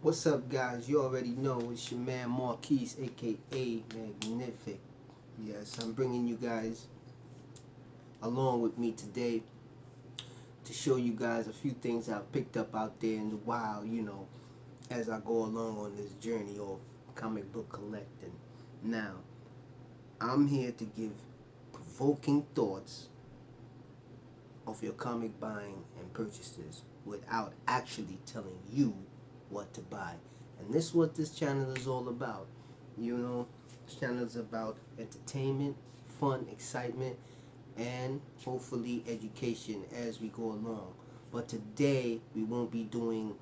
What's up, guys? You already know it's your man Marquise, aka Magnific. Yes, I'm bringing you guys along with me today to show you guys a few things I've picked up out there in the wild, as I go along on this journey of comic book collecting. Now, I'm here to give provoking thoughts of your comic buying and purchases without actually telling you what to buy. And this is what this channel is all about. This channel is about entertainment, fun, excitement, and hopefully education as we go along. But today we won't be doing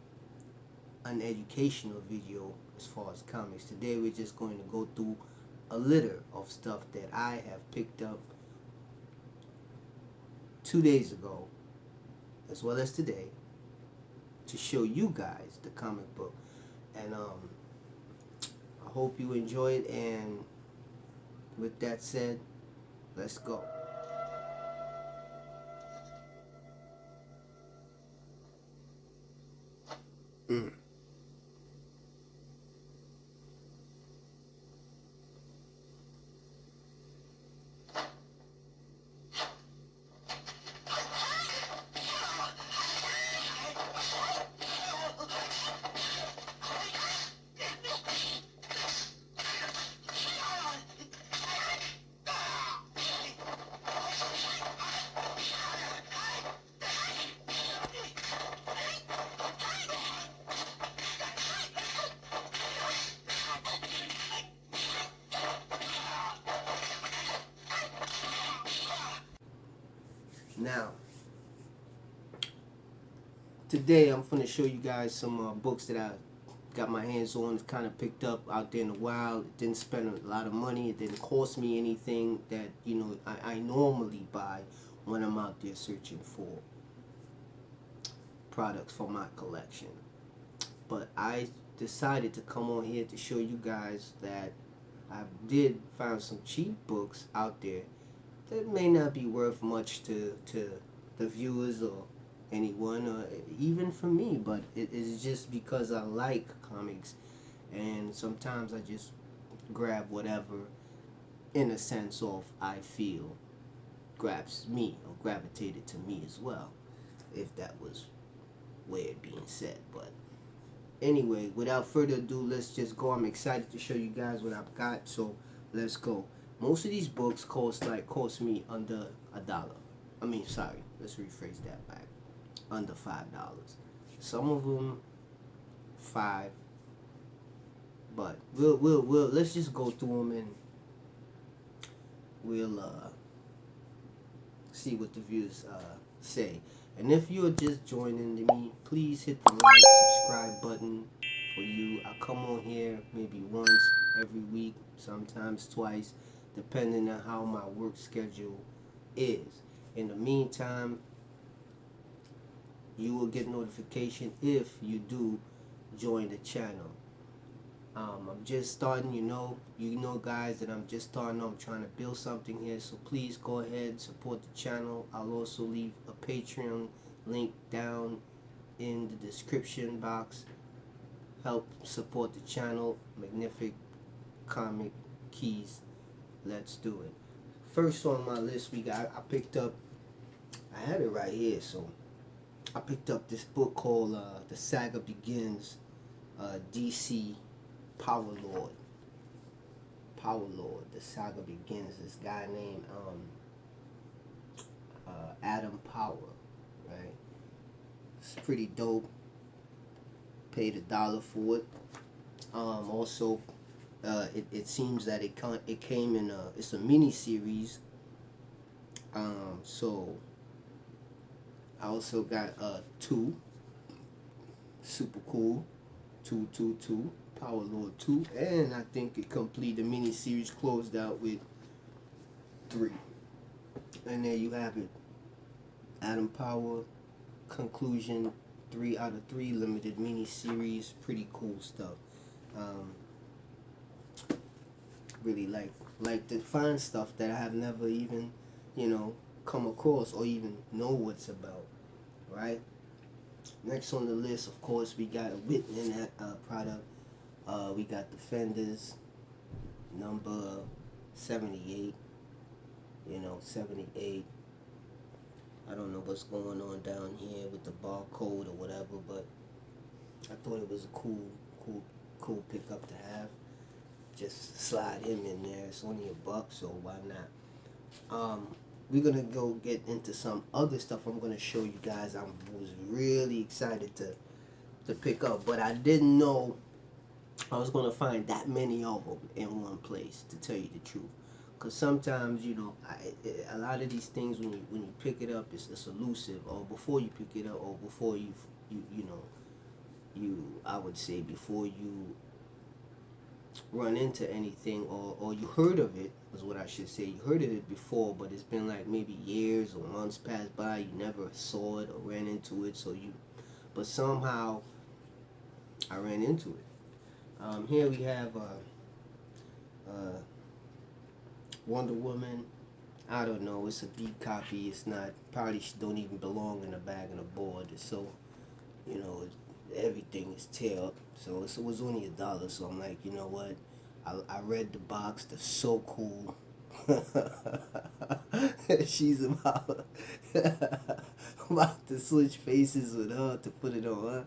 an educational video as far as comics. Today we're just going to go through a litter of stuff that I have picked up 2 days ago as well as today to show you guys the comic book. And I hope you enjoy it, and with that said, let's go. Now, today I'm going to show you guys some books that I got my hands on, kind of picked up out there in the wild. It didn't spend a lot of money. It didn't cost me anything that, I normally buy when I'm out there searching for products for my collection. But I decided to come on here to show you guys that I did find some cheap books out there that may not be worth much to the viewers or anyone, or even for me, but it is just because I like comics, and sometimes I just grab whatever in a sense of I feel grabs me or gravitated to me as well, if that was weird being said. But anyway, without further ado, let's just go. I'm excited to show you guys what I've got, so let's go. Most of these books cost me under $1. I mean, sorry, let's rephrase that back. Under $5. Some of them $5, but we'll let's just go through them and we'll see what the viewers say. And if you're just joining me, please hit the like, subscribe button for you. I come on here maybe once every week, sometimes twice, depending on how my work schedule is. In the meantime, you will get notification if you do join the channel. I'm just starting, guys, that I'm just starting. I'm trying to build something here, so please go ahead, support the channel. I'll also leave a Patreon link down in the description box. Help support the channel. Magnific Comic Keys. Let's do it. First on my list, I picked up, I have it right here, so I picked up this book called The Saga Begins, DC Power Lord. The Saga Begins. This guy named Adam Power, right? It's pretty dope. Paid $1 for it. Also, it seems that it came in it's a mini series. So I also got 2, super cool, 2 Power Lord 2, and I think it completed the mini series, closed out with 3. And there you have it, Adam Power conclusion, 3 out of 3 limited mini series. Pretty cool stuff. Really like to find stuff that I have never even come across or even know what's about, right? Next on the list, of course, we got a Whitman product. We got Defenders number 78. 78. I don't know what's going on down here with the barcode or whatever, but I thought it was a cool pickup to have. Just slide him in there. It's only $1, so why not? We're gonna go get into some other stuff. I'm gonna show you guys. I was really excited to pick up, but I didn't know I was gonna find that many of them in one place. To tell you the truth, because sometimes a lot of these things when you pick it up, it's elusive, or before you pick it up, or before you I would say before you run into anything, or you heard of it, is what I should say. You heard of it before, but it's been like maybe years or months passed by. You never saw it or ran into it, but somehow I ran into it. Here we have Wonder Woman. I don't know. It's a beat copy. It's not. Probably don't even belong in a bag and a board. So, you know, everything is tear up. So it was only $1. So I'm like, you know what? I read the box. They're so cool. She's about about to switch faces with her to put it on. Huh?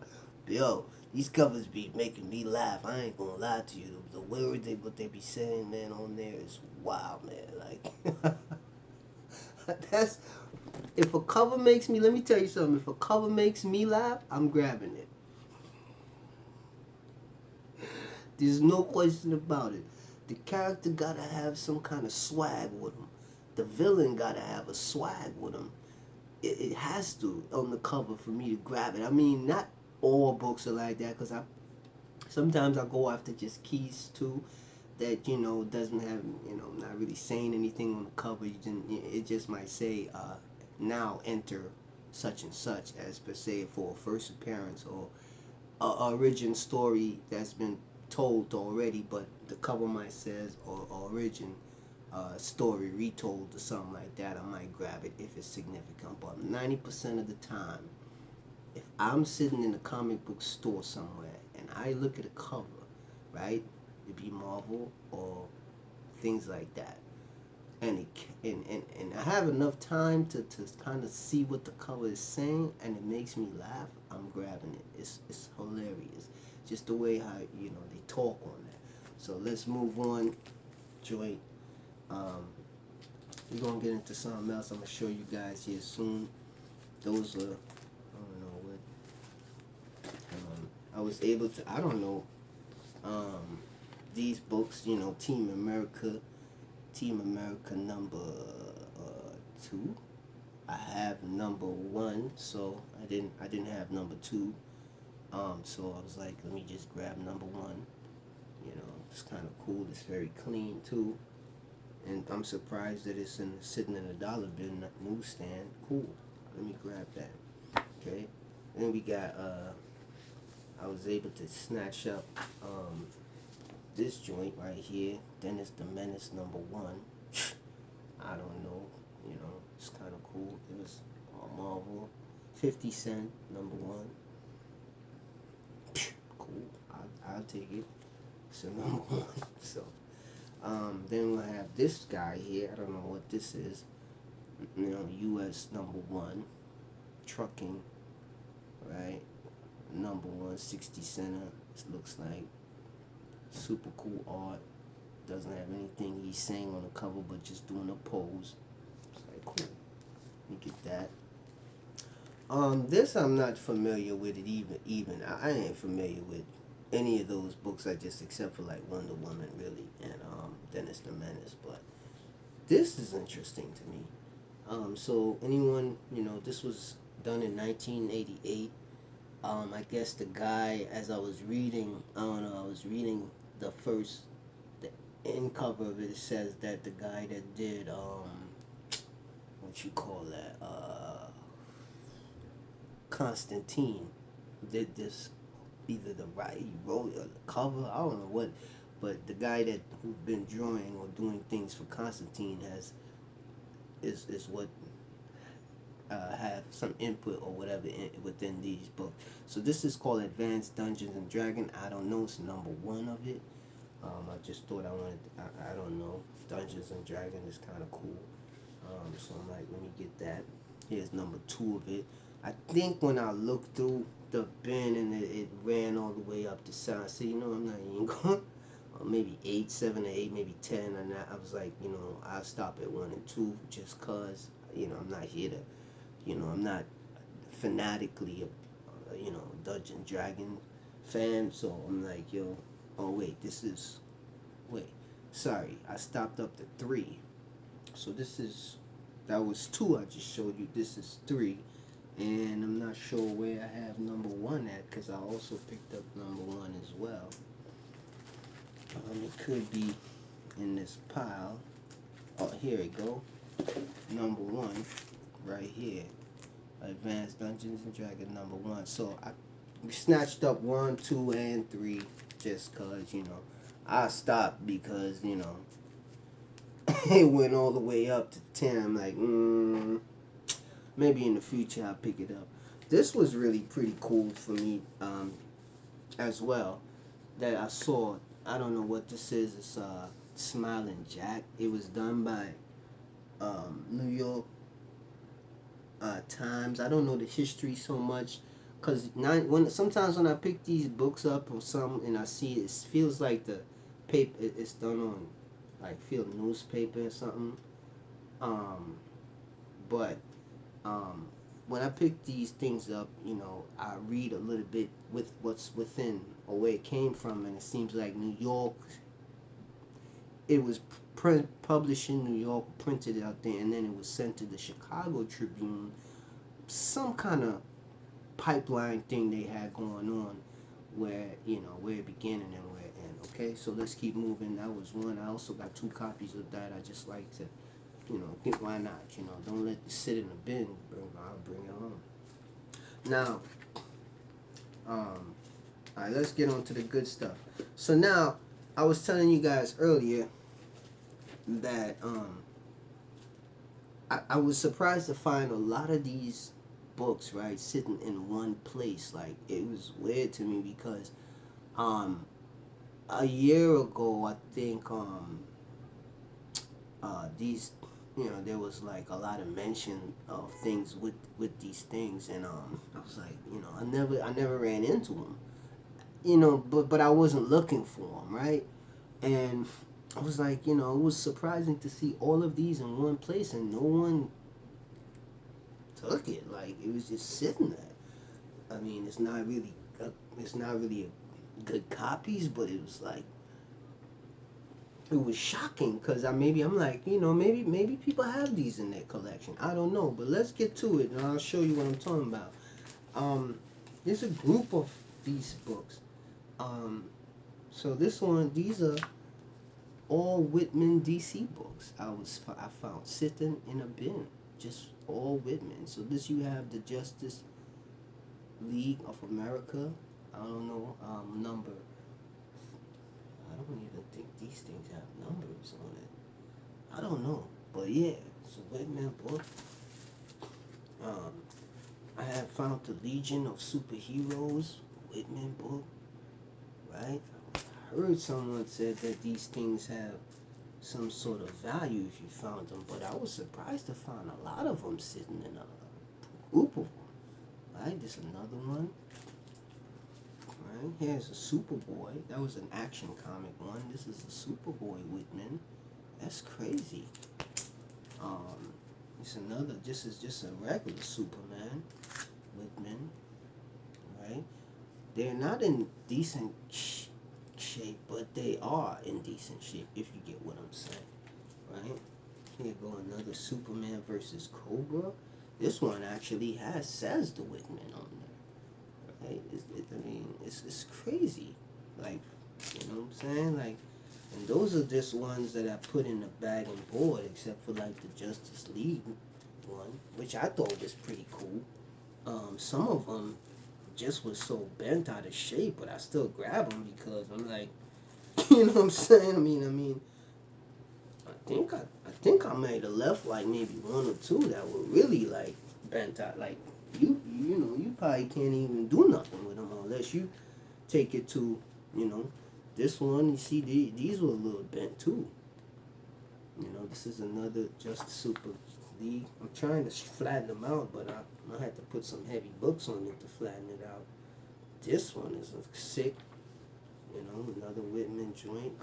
Yo, these covers be making me laugh. I ain't gonna lie to you. The words what they be saying, man, on there is wild, man. Like that's if a cover makes me. Let me tell you something. If a cover makes me laugh, I'm grabbing it. There's no question about it. The character gotta have some kind of swag with him. The villain gotta have a swag with him. It has to on the cover for me to grab it. I mean, not all books are like that, because sometimes I go after just keys too that doesn't have not really saying anything on the cover. It just might say now enter such and such as per se for a first appearance, or a origin story that's been told already, but the cover might says or origin story retold or something like that. I might grab it if it's significant, but 90% of the time, if I'm sitting in a comic book store somewhere and I look at a cover, right, it'd be Marvel or things like that, and I have enough time to kind of see what the cover is saying, and it makes me laugh, I'm grabbing it. It's hilarious, just the way how they talk on that. So let's move on, joint. We're gonna get into something else. I'm gonna show you guys here soon. Those are, I don't know what. I was able to. I don't know. These books, Team America number 2. I have number 1, so I didn't have number 2. So I was like, let me just grab number 1. It's kind of cool. It's very clean too, and I'm surprised that it's sitting in a dollar bin newsstand. Cool. Let me grab that. Okay. And then we got I was able to snatch up this joint right here. Dennis the Menace number 1. I don't know. It's kind of cool. It was Marvel. 50 Cent number 1. Cool. I'll take it. So number 1. So then we'll have this guy here. I don't know what this is. U.S. number 1. Trucking. Right. Number 1, 60 center. It looks like super cool art. Doesn't have anything he's saying on the cover, but just doing a pose. It's like cool. Let me get that. This I'm not familiar with it even. I ain't familiar with any of those books. I just except for like Wonder Woman really, and Dennis the Menace. But this is interesting to me. So anyone, this was done in 1988. I guess the guy, as I was reading, I was reading the end cover of it. It says that the guy that did, what you call that, Constantine, did this, either he wrote it or the cover, I don't know what, but the guy who's been drawing or doing things for Constantine is what have some input or whatever within these books. So this is called Advanced Dungeons and Dragons. I don't know, it's number 1 of it. I just thought I wanted, I don't know, Dungeons and Dragons is kind of cool. So I'm like, let me get that. Here's number 2 of it. I think when I looked through the bin and it ran all the way up to 7, I said, you know, I'm not even going, maybe 8, 7 or 8, maybe 10. And I was like, you know, I'll stop at 1 and 2 just cause, you know, I'm not here to, you know, I'm not fanatically you know, Dungeon Dragon fan. So I'm like, yo, oh wait, sorry, I stopped up to 3. So that was 2 I just showed you. This is 3. And I'm not sure where I have number 1 at, because I also picked up number 1 as well. It could be in this pile. Oh, here we go. Number 1, right here. Advanced Dungeons and Dragons number 1. So I snatched up 1, 2, and 3 just cause, you know, I stopped because, you know, it went all the way up to 10. I'm like, maybe in the future I'll pick it up. This was really pretty cool for me as well, that I saw. I don't know what this is. It's Smiling Jack. It was done by New York Times. I don't know the history so much, because sometimes when I pick these books up or something and I see it, it feels like the paper it's done on like field newspaper or something. But when I pick these things up, you know, I read a little bit with what's within or where it came from, and it seems like New York. It was published in New York, printed out there, and then it was sent to the Chicago Tribune. Some kind of pipeline thing they had going on, where, you know, where it began and where it ended. Okay, so let's keep moving. That was 1. I also got 2 copies of that. I just like to, you know, why not? You know, don't let it sit in the bin. I'll bring it home. Now, all right, let's get on to the good stuff. So now, I was telling you guys earlier that I was surprised to find a lot of these books, right, sitting in one place. Like, it was weird to me because a year ago, I think these, you know, there was like a lot of mention of things with these things, and I was like, you know, I never ran into them, you know, but I wasn't looking for them, right? And I was like, you know, it was surprising to see all of these in one place and no one took it. Like, it was just sitting there. I mean, it's not really a good copies, but it was like, it was shocking because I'm like, you know, maybe people have these in their collection. I don't know, but let's get to it and I'll show you what I'm talking about. There's a group of these books. So these are all Whitman DC books. I found sitting in a bin, just all Whitman. So this, you have the Justice League of America. I don't know number. I don't even think these things have numbers on it. I don't know, but yeah, it's a Whitman book. I have found the Legion of Superheroes Whitman book, right? I heard someone said that these things have some sort of value if you found them, but I was surprised to find a lot of them sitting in a group of them. Right, there's another one. Right, here's a Superboy. That was an Action Comic one. This is a Superboy Whitman. That's crazy. It's another. This is just a regular Superman Whitman. Right, they're not in decent shape, but they are in decent shape, if you get what I'm saying, right? Here go another Superman versus Cobra. This one actually says the Whitman on there, right? It's crazy, like, you know what I'm saying, like, and those are just ones that I put in the bag and board, except for like the Justice League one, which I thought was pretty cool. Some of them just was so bent out of shape, but I still grab them because I'm like, you know what I'm saying? I mean, I think I might have left like maybe 1 or 2 that were really like bent out. Like you know, you probably can't even do nothing with them unless you take it to, you know, this one. You see, these were a little bent too. You know, this is another Justice Super League. I'm trying to flatten them out, but I had to put some heavy books on it to flatten it out. This one is sick. You know, another Whitman joint.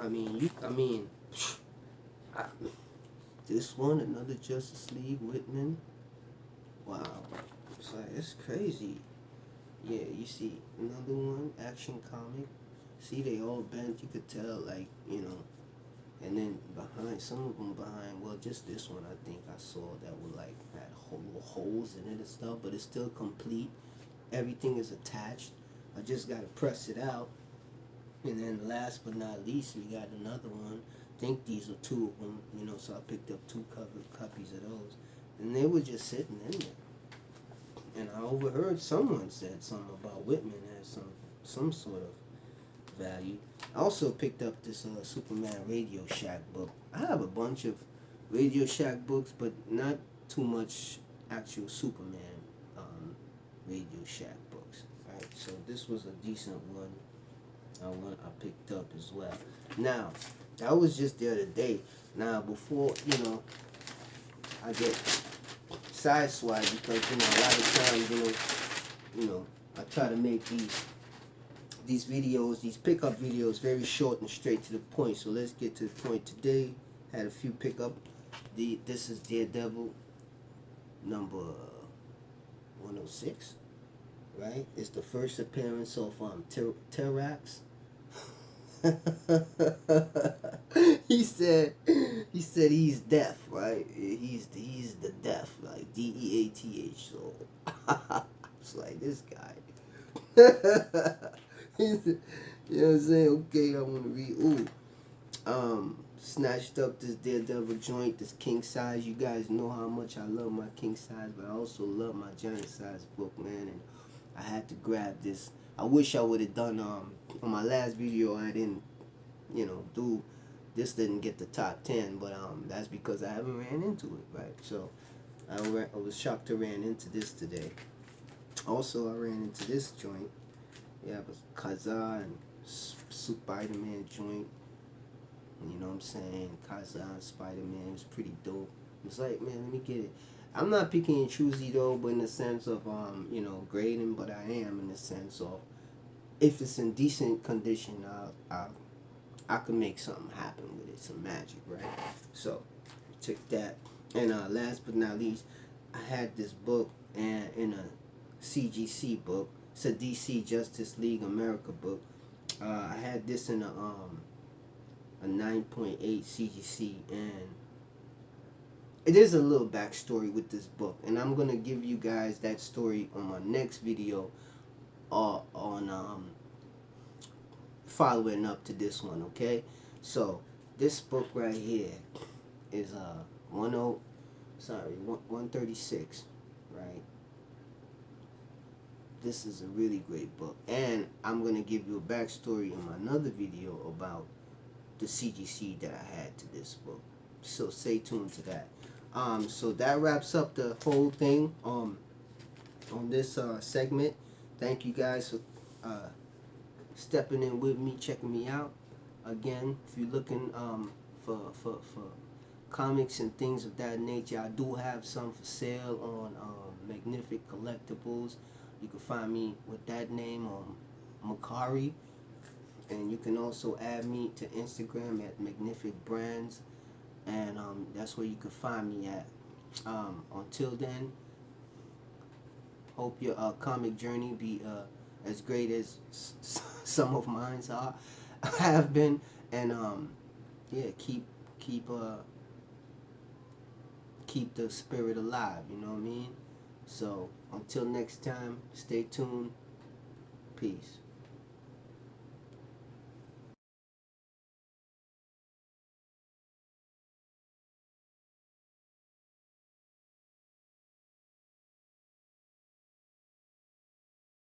I, this one, another Justice League Whitman. Wow, it's crazy. Yeah, you see another one, Action Comic. See, they all bent. You could tell, like, you know. And then behind, some of them behind, well, just this one I think I saw that were like had little holes in it and stuff, but it's still complete. Everything is attached. I just gotta press it out. And then last but not least, we got another one. I think these are two of them, you know, so I picked up two copies of those. And they were just sitting in there. And I overheard someone said something about Whitman has some sort of value. I also picked up this Superman Radio Shack book. I have a bunch of Radio Shack books, but not too much actual Superman Radio Shack books. Right, so this was a decent one. I picked up as well. Now, that was just the other day. Now, before, you know, I get sideswiped because, you know, a lot of times, you know, I try to make these videos, these pickup videos, very short and straight to the point. So let's get to the point today. Had a few pickup. This is Daredevil number 106, right? It's the first appearance of Terrax. he said he's deaf, right? He's the deaf, like Death. So it's like this guy. You know what I'm saying? Okay, I want to read. Snatched up this Daredevil joint, this king size. You guys know how much I love my king size, but I also love my giant size book, man. And I had to grab this. I wish I would have done on my last video. I didn't, you know, do this. Didn't get the top 10, but that's because I haven't ran into it, right? So I was shocked to ran into this today. Also, I ran into this joint. Yeah, it was Kazaa and Spider-Man joint. You know what I'm saying? Kazaa and Spider-Man was pretty dope. It's like, man, let me get it. I'm not picking and choosy though, but in the sense of you know, grading, but I am in the sense of if it's in decent condition, I can make something happen with it, some magic, right? So took that, and last but not least, I had this book and in a CGC book. It's a DC Justice League America book. I had this in a 9.8 CGC, and it is a little backstory with this book, and I'm gonna give you guys that story on my next video, on following up to this one. Okay, so this book right here is 136, right? This is a really great book, and I'm gonna give you a backstory in my another video about the CGC that I had to this book. So stay tuned to that. So that wraps up the whole thing on this segment. Thank you guys for stepping in with me, checking me out. Again, if you're looking for comics and things of that nature, I do have some for sale on Magnific Collectibles. You can find me with that name on Makari. And you can also add me to Instagram at Magnific Brands, and that's where you can find me at. Until then, hope your comic journey be as great as some of mine have been, and yeah, keep the spirit alive. You know what I mean? So until next time, stay tuned. Peace.